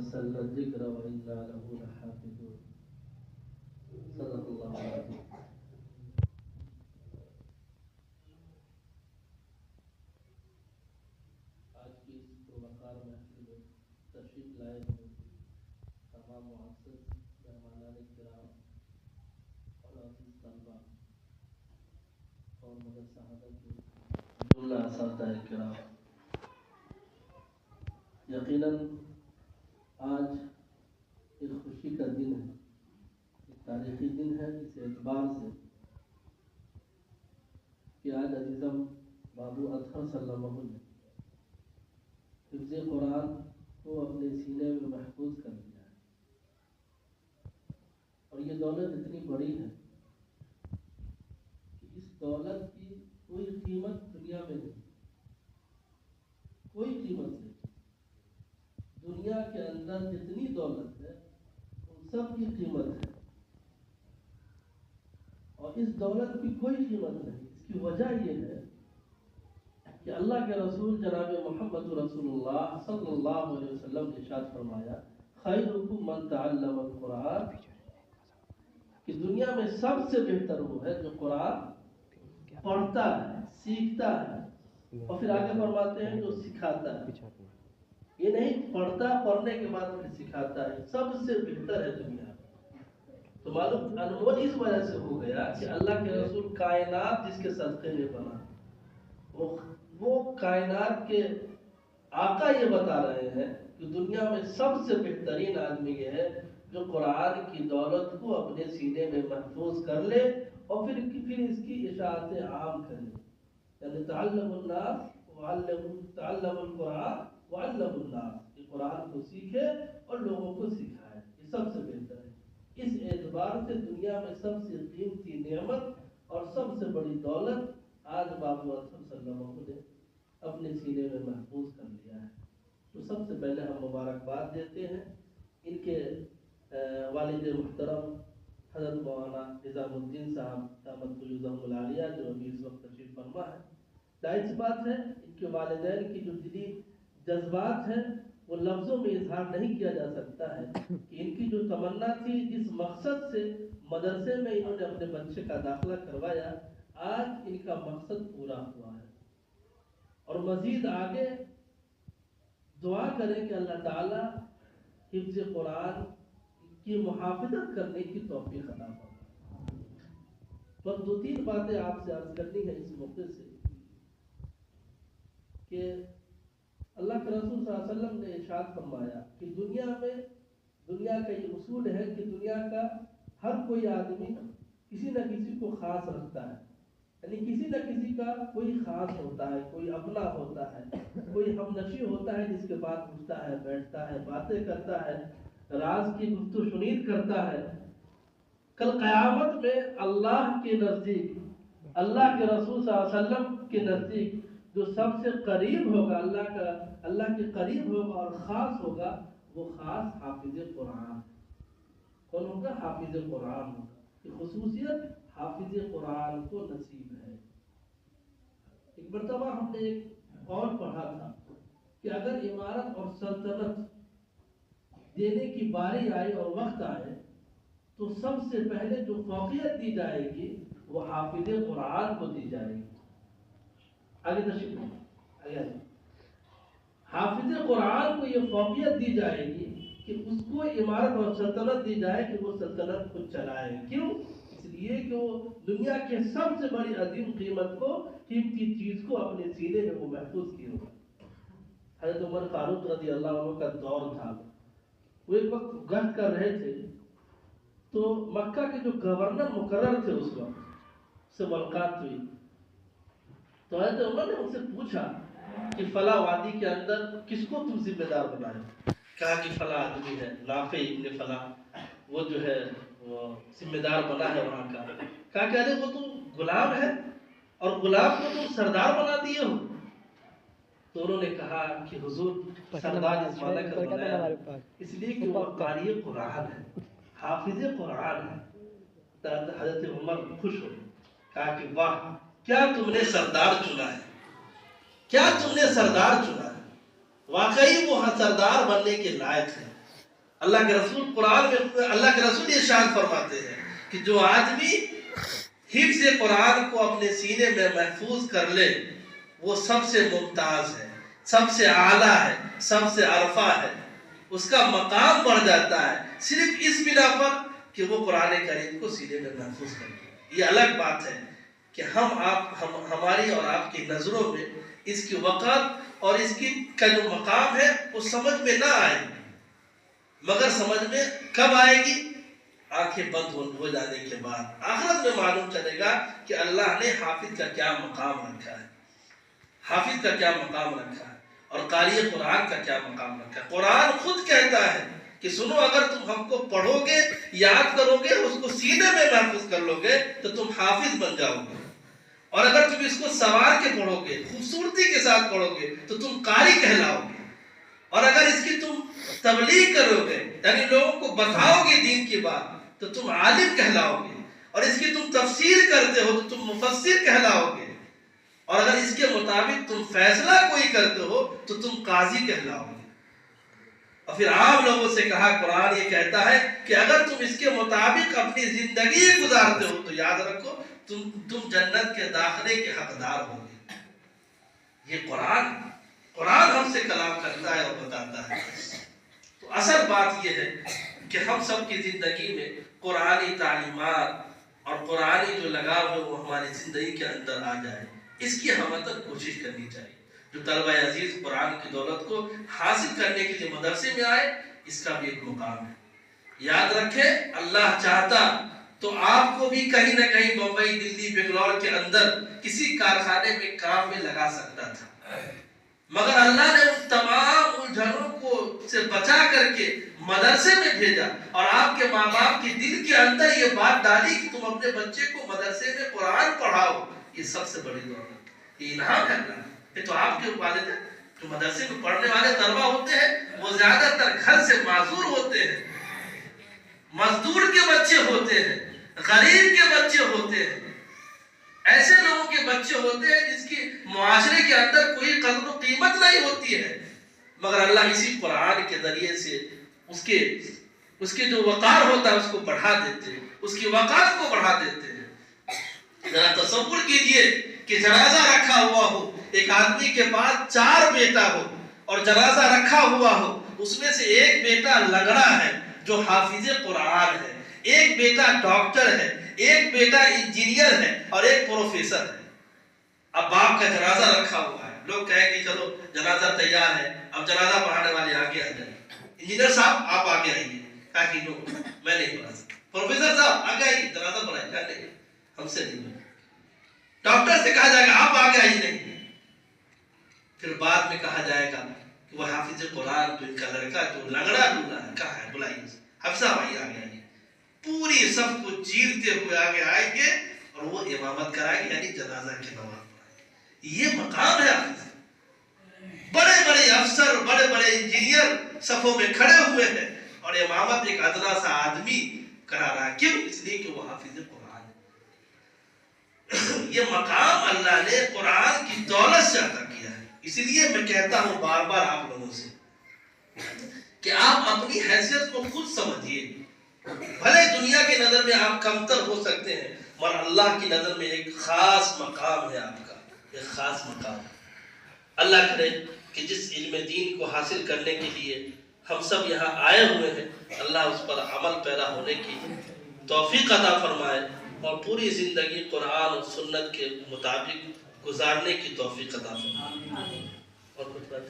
نزلنا الذکر وإنا له لحافظون صدق اللہ العظیم۔ آج کی اس پروقار محفل میں تشریف لائے ہوئے تمام معزز مہمانان کرام اور عزیز طلبہ اور مدرسہ کے جملہ اساتذہ کرام، یقیناً آج ایک خوشی کا دن ہے، ایک تاریخی دن ہے اس اعتبار سے کہ آج عزیزم بابو اطہر صلی اللہ علیہ وسلم حفظ قرآن کو اپنے سینے میں محفوظ کر دیا ہے، اور یہ دولت اتنی بڑی ہے کہ اس دولت کی کوئی قیمت دنیا میں نہیں، کوئی قیمت نہیں۔ دنیا کے اندر جتنی دولت ہے ان سب کی قیمت ہے، اور اس دولت کی کوئی قیمت نہیں۔ اس کی وجہ یہ ہے کہ اللہ کے رسول جناب محمد رسول اللہ صلی اللہ علیہ وسلم نے ارشاد فرمایا خیرکم من تعلم القرآن، کہ دنیا میں سب سے بہتر وہ ہے جو قرآن پڑھتا ہے، سیکھتا ہے، اور پھر آگے فرماتے ہیں جو سکھاتا ہے۔ یہ نہیں پڑھتا پڑھنے کے بعد پھر سکھاتا ہے، سب سے بہتر ہے دنیا میں۔ تو معلوم انمول اس وجہ سے ہو گیا کہ اللہ کے رسول کائنات جس کے صدقے میں بنا، وہ کائنات کے آقا یہ بتا رہے ہیں کہ دنیا میں سب سے بہترین آدمی یہ ہے جو قرآن کی دولت کو اپنے سینے میں محفوظ کر لے اور پھر اس کی اشاعت عام کرے، یعنی تعلم الناس تعلم القرآن وعلم الناس، کہ قرآن کو سیکھے اور لوگوں کو سکھائے، یہ سب سے بہتر ہے۔ اس اعتبار سے دنیا میں سب سے قیمتی نعمت اور سب سے بڑی دولت آج بابو اطہر صلی اللہ علیہ وسلم نے اپنے سینے میں محفوظ کر لیا ہے۔ تو سب سے پہلے ہم مبارکباد دیتے ہیں ان کے والد محترم حضرت مولانا نظام الدین صاحب دامت قیومہم العالیہ جو ابھی اس وقت تشریف فرما ہے۔ ظاہر سی بات ہے ان کے والدین کی جو دلی جذبات ہیں وہ لفظوں میں اظہار نہیں کیا جا سکتا ہے کہ ان کی جو تمنا تھی، جس مقصد سے مدرسے میں انہوں نے اپنے بچے کا داخلہ کروایا، آج ان کا مقصد پورا ہوا ہے۔ اور مزید آگے دعا کریں کہ اللہ تعالی حفظ قرآن کی محافظت کرنے کی توفیق عطا فرمائے۔ بس دو تین باتیں آپ سے عرض کرنی ہے اس موقع سے کہ اللہ کے رسول صلی اللہ علیہ وسلم نے ارشاد فرمایا کہ دنیا کا یہ اصول ہے کہ دنیا کا ہر کوئی آدمی کسی نہ کسی کو خاص رکھتا ہے، یعنی کسی نہ کسی کا کوئی خاص ہوتا ہے، کوئی اپنا ہوتا ہے، کوئی ہم نشی ہوتا ہے جس کے پاس اٹھتا ہے، بیٹھتا ہے، باتیں کرتا ہے، راز کی گفت و شنید کرتا ہے۔ کل قیامت میں اللہ کے نزدیک، اللہ کے رسول صلی اللہ علیہ وسلم کے نزدیک جو سب سے قریب ہوگا، اللہ کے قریب ہوگا اور خاص ہوگا، وہ خاص حافظ قرآن۔ کون ہوگا؟ حافظ قرآن ہوگا۔ یہ خصوصیت حافظ قرآن کو نصیب ہے۔ ایک مرتبہ ہم نے ایک اور پڑھا تھا کہ اگر امارت اور سلطنت دینے کی باری آئے اور وقت آئے تو سب سے پہلے جو فوقیت دی جائے گی وہ حافظ قرآن کو دی جائے گی۔ آگے تشریف حافظ قرآن کو یہ فوقیت دی جائے گی کہ اس کو امارت اور سلطنت دی جائے کہ وہ سلطنت کو چلائے۔ کیوں؟ اس لیے کہ وہ دنیا کے سب سے بڑی عظیم قیمت کو، قیمتی چیز کو اپنے سینے میں وہ محفوظ کیے ہوگا۔ حضرت عمر فاروق رضی اللہ عنہ کا دور تھا، وہ ایک وقت گشت کر رہے تھے تو مکہ کے جو گورنر مقرر تھے اس وقت سے ملاقات ہوئی، تو حضرت عمر نے ان سے پوچھا کہ فلاں وادی کے اندر کس کو تم ذمہ دار بنائے؟ کہا کہ فلاں آدمی ہے، نافع ابن فلاں، وہ جو ہے وہ ذمہ دار بنا ہے وہاں کا۔ کہا کہ ارے وہ تو غلام ہے اور غلام کو تم سردار بنا دیے ہو۔ تو انہوں نے کہا کہ حضور سردار اس معنی کر بنایا اس لیے کہ وہ قاری قرآن ہے، حافظ قرآن ہے۔ حضرت عمر خوش ہو، کہا کہ واہ، کیا تم نے سردار چنا ہے، کیا تم نے سردار چنا ہے، واقعی وہ سردار بننے کے لائق ہے۔ اللہ کے رسول قرآن میں اللہ کے رسول ارشاد فرماتے ہیں کہ جو آدمی حفظ قرآن کو اپنے سینے میں محفوظ کر لے وہ سب سے ممتاز ہے، سب سے اعلیٰ ہے، سب سے عرفہ ہے، اس کا مقام بڑھ جاتا ہے صرف اس بنا پر کہ وہ قرآن کریم کو سینے میں محفوظ کر لے۔ یہ الگ بات ہے کہ ہماری اور آپ کی نظروں میں اس کی وقت اور اس کی کا جو مقام ہے وہ سمجھ میں نہ آئے، مگر سمجھ میں کب آئے گی؟ آنکھیں بند ہو جانے کے بعد آخرت میں معلوم چلے گا کہ اللہ نے حافظ کا کیا مقام رکھا ہے، حافظ کا کیا مقام رکھا ہے اور قاری قرآن کا کیا مقام رکھا ہے۔ قرآن خود کہتا ہے کہ سنو، اگر تم ہم کو پڑھو گے، یاد کرو گے، اس کو سینے میں محفوظ کر لو گے تو تم حافظ بن جاؤ گے، اور اگر تم اس کو سوار کے پڑھو گے، خوبصورتی کے ساتھ پڑھو گے تو تم قاری کہلاؤ گے، اور اگر اس کی تم تبلیغ کرو گے یعنی لوگوں کو بتاؤ گے دین کی بات تو تم عالم کہلاؤ گے، اور اس کی تم تفسیر کرتے ہو تو تم مفسر کہلاؤ گے، اور اگر اس کے مطابق تم فیصلہ کوئی کرتے ہو تو تم قاضی کہلاؤ گے۔ اور پھر عام لوگوں سے کہا، قرآن یہ کہتا ہے کہ اگر تم اس کے مطابق اپنی زندگی گزارتے ہو تو یاد رکھو تم جنت کے داخلے کے حقدار ہوگے۔ یہ قرآن ہم سے کلام کرتا ہے اور بتاتا ہے۔ تو اصل بات یہ ہے کہ ہم سب کی زندگی میں قرآنی تعلیمات اور قرآنی جو لگاؤ ہے وہ ہماری زندگی کے اندر آ جائے، اس کی ہم تک کوشش کرنی چاہیے۔ جو طلبہ عزیز قرآن کی دولت کو حاصل کرنے کے لیے مدرسے میں آئے، اس کا بھی ایک مقام ہے۔ یاد رکھیں، اللہ چاہتا تو آپ کو بھی کہیں نہ کہیں بمبئی، دلی، بنگلور کے اندر کسی کارخانے میں کام میں لگا سکتا تھا، مگر اللہ نے ان تمام الجھنوں کو سے بچا کر کے مدرسے میں بھیجا، اور آپ کے ماں باپ کے دل کے اندر یہ بات ڈالی کہ تم اپنے بچے کو مدرسے میں قرآن پڑھاؤ۔ یہ سب سے بڑی دولت، یہ انعام ہے اللہ۔ یہ تو آپ کے والد ہیں جو مدرسے میں پڑھنے والے طلبہ ہوتے ہیں، وہ زیادہ تر گھر سے معذور ہوتے ہیں، مزدور کے بچے ہوتے ہیں، غریب کے بچے ہوتے ہیں، ایسے لوگوں کے بچے ہوتے ہیں جس کی معاشرے کے اندر کوئی قدر و قیمت نہیں ہوتی ہے، مگر اللہ اسی قرآن کے ذریعے سے اس کے جو وقار ہوتا ہے اس کو بڑھا دیتے ہیں، اس کی وقار کو بڑھا دیتے ہیں۔ ذرا تصور کیجئے کہ جنازہ رکھا ہوا ہو، ایک آدمی کے پاس 4 بیٹا ہو اور جنازہ رکھا ہوا ہو، اس میں سے ایک بیٹا لنگڑا ہے جو حافظ قرآن ہے، ایک بیٹا ڈاکٹر ہے، ایک بیٹا انجینئر ہے اور ایک پروفیسر ہے۔ اب باپ کا جنازہ رکھا ہوا ہے، لوگ کہیں گے چلو جنازہ تیار ہے، اب جنازہ پڑھانے والے آگے آ جائیں، انجینئر صاحب آپ آگے آئیے، کہا کہ نو میں نہیں پڑھا سکتا، پروفیسر صاحب آگے آئیے جنازہ پڑھائیں، کہا نہیں ہم سے نہیں، ڈاکٹر سے کہا جائے گا آپ آگے آئیے، نہیں۔ پھر بعد میں کہا جائے گا کہ وہ حافظ قرآن جو ان کا لڑکا جو لنگڑا ڈولا ہے، کہا ہے بلائیے، حافظ صاحب آئیے آگے آئیے، پوری صف کو چیرتے ہوئے آگے آئیں گے اور وہ امامت کرائیں گے، یعنی جنازہ کی نماز پڑھائیں گے۔ یہ مقام ہے حافظ۔ بڑے بڑے افسر، بڑے بڑے انجینئر صفوں میں کھڑے ہوئے ہیں اور امامت ایک ادنا سا آدمی کرا رہا ہے، کیوں؟ اس لیے کہ وہ حافظ قرآن ہے۔ یہ مقام اللہ نے قرآن کی دولت سے عطا کیا ہے۔ اسی لیے میں کہتا ہوں بار بار آپ لوگوں سے کہ آپ اپنی حیثیت کو خود سمجھیے۔ بھلے دنیا کی نظر میں آپ کمتر ہو سکتے ہیں، مگر اللہ کی نظر میں ایک خاص مقام ہے آپ کا، ایک خاص مقام۔ اللہ کرے کہ جس علم دین کو حاصل کرنے کے لیے ہم سب یہاں آئے ہوئے ہیں، اللہ اس پر عمل پیرا ہونے کی توفیق عطا فرمائے اور پوری زندگی قرآن اور سنت کے مطابق گزارنے کی توفیق عطا فرمائے۔ اور کچھ بات